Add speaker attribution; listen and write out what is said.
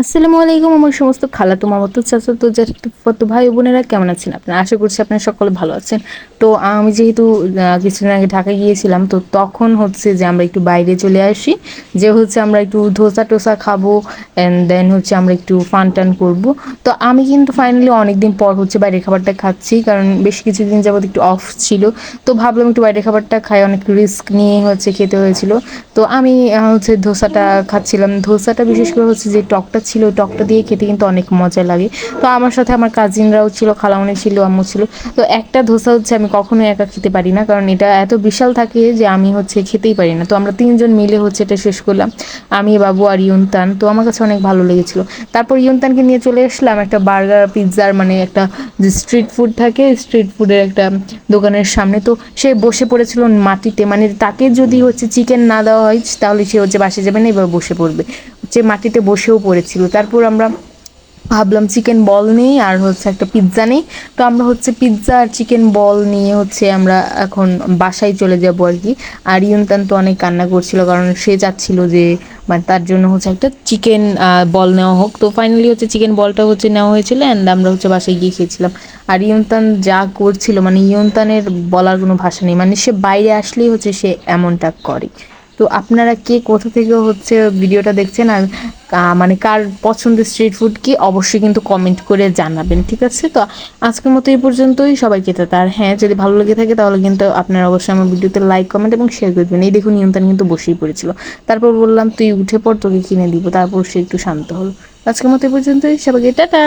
Speaker 1: আসসালামু আলাইকুম আমার সমস্ত খালাতো মামাতো চাচাতো জ্যাঠাতো ভাই বোনেরা কেমন আছেন আপনারা? আশা করছি আপনারা সকলে ভালো আছেন। তো আমি যেহেতু কিছুদিন আগে ঢাকায় গিয়েছিলাম, তো তখন হচ্ছে যে আমরা একটু বাইরে চলে আসি, যে হচ্ছে আমরা একটু ধোসা টোসা খাবো, অ্যান্ড দেন হচ্ছে আমরা একটু ফান টান করবো। তো আমি কিন্তু ফাইনালি অনেকদিন পর হচ্ছে বাইরের খাবারটা খাচ্ছি, কারণ বেশ কিছুদিন যাবত একটু অফ ছিল। তো ভাবলাম একটু বাইরের খাবারটা খাই, অনেক রিস্ক নিয়ে হচ্ছে খেতে হয়েছিল। তো আমি হচ্ছে ধোসাটা খাচ্ছিলাম। ধোসাটা বিশেষ করে হচ্ছে যে টকটা ছিল, ওই টকটা দিয়ে খেতে কিন্তু অনেক মজা লাগে। তো আমার সাথে আমার কাজিনরাও ছিল, খালামণি ছিল, আম্মু ছিল। তো একটা ধোসা হচ্ছে আমি কখনোই একা খেতে পারি না, কারণ এটা এত বিশাল থাকে যে আমি হচ্ছে খেতেই পারি না। তো আমরা তিনজন মিলে হচ্ছে এটা শেষ করলাম, আমি, বাবু আর ইউনতান। তো আমার কাছে অনেক ভালো লেগেছিল। তারপর ইউনতানকে নিয়ে চলে আসলাম একটা বার্গার পিৎজার, মানে একটা যে স্ট্রিট ফুড থাকে, স্ট্রিট ফুডের একটা দোকানের সামনে। তো সে বসে পড়েছিল মাটিতে, মানে তাকে যদি হচ্ছে চিকেন না দেওয়া হয় তাহলে সে হচ্ছে বাসে যাবে না, এবার বসে পড়বে, হচ্ছে মাটিতে বসেও পড়েছিল। তারপর আমরা ভাবলাম চিকেন বল নেই আর হচ্ছে একটা পিৎজা নেই। তো আমরা হচ্ছে পিৎজা আর চিকেন বল নিয়ে হচ্ছে আমরা এখন বাসায় চলে যাবো আর কি। আর ইউনতান তো অনেক কান্না করছিল, কারণ সে চাচ্ছিল যে মানে তার জন্য হচ্ছে একটা চিকেন বল নেওয়া হোক। তো ফাইনালি হচ্ছে চিকেন বলটা হচ্ছে নেওয়া হয়েছিল, অ্যান্ড আমরা হচ্ছে বাসায় গিয়ে খেয়েছিলাম। আর ইয়ন্তান যা করছিল, মানে ইয়ন্তানের বলার কোনো ভাষা নেই, মানে সে বাইরে আসলেই হচ্ছে সে এমনটা করে। তো আপনারা কে কোথা থেকে হচ্ছে ভিডিওটা দেখছেন, আর মানে কার পছন্দের স্ট্রিট ফুড কি, অবশ্যই কিন্তু কমেন্ট করে জানাবেন, ঠিক আছে? তো আজকের মতো এই পর্যন্তই, সবাইকে তো তার হ্যাঁ, যদি ভালো লেগে থাকে তাহলে কিন্তু আপনারা অবশ্যই আমার ভিডিওতে লাইক কমেন্ট এবং শেয়ার করবেন। এই দেখুন ইয়ন্তান কিন্তু বসেই পড়েছিল। তারপর বললাম তুই উঠে পড়, তোকে কিনে দিব। তারপর সে একটু শান্ত হলো। আজকের মতো এই পর্যন্তই, সবাইকে টাটা।